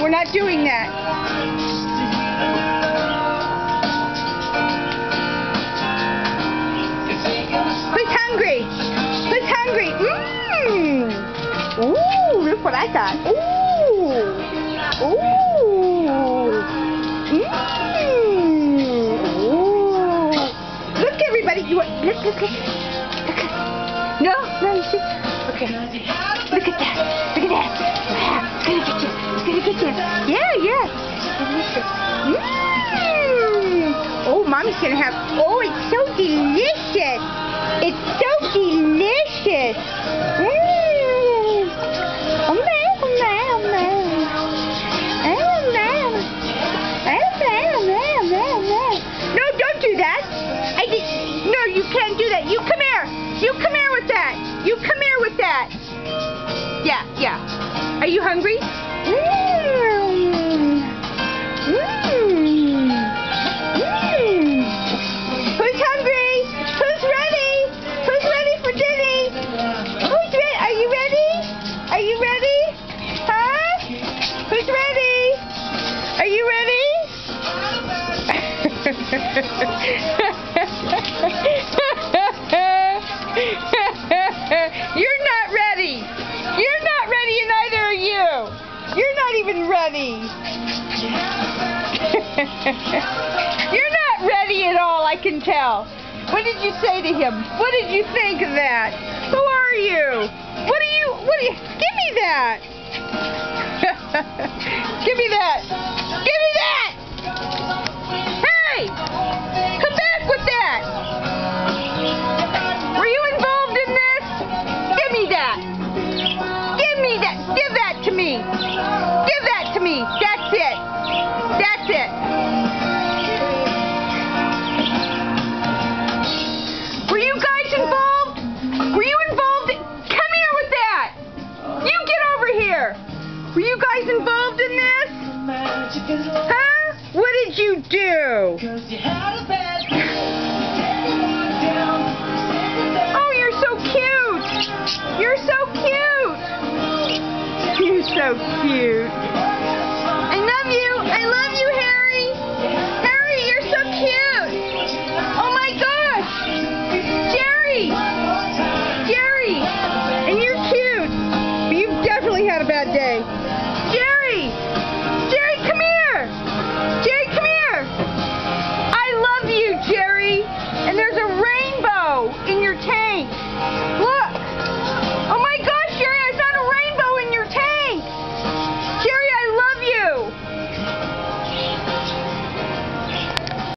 We're not doing that. Who's hungry? Who's hungry? Mmm. Ooh, look what I got. Ooh. Ooh. Mmm. Ooh. Look, everybody. You want, look. No, you see? Okay. Look at that. Look at that. Wow. It's gonna get you. It's gonna get you. Yeah. Mmm. Oh, Mommy's gonna have. Oh, it's so delicious. It's so delicious. Mmm. No, don't do that. No, you can't do that. You come here. You come here with that. You come here with that. Yeah. Are you hungry? Who's hungry? Who's ready? Who's ready for dinner? Who's ready? Are you ready? Are you ready? Huh? Who's ready? Are you ready? You're not ready. You're not ready, and neither are you. You're not even ready. You're not ready at all, I can tell. What did you say to him? What did you think of that? Who are you? What are you, give me that. Give me that. Give me that. Hey, come back with that. Were you involved in this? Give me that. Give me that. Give that to me. Give that to me. That's it. That's it. Were you guys involved? Were you involved? Come here with that. You get over here. Were you guys involved in this? Huh? What did you do? Oh, you're so cute. You're so cute. You're so cute.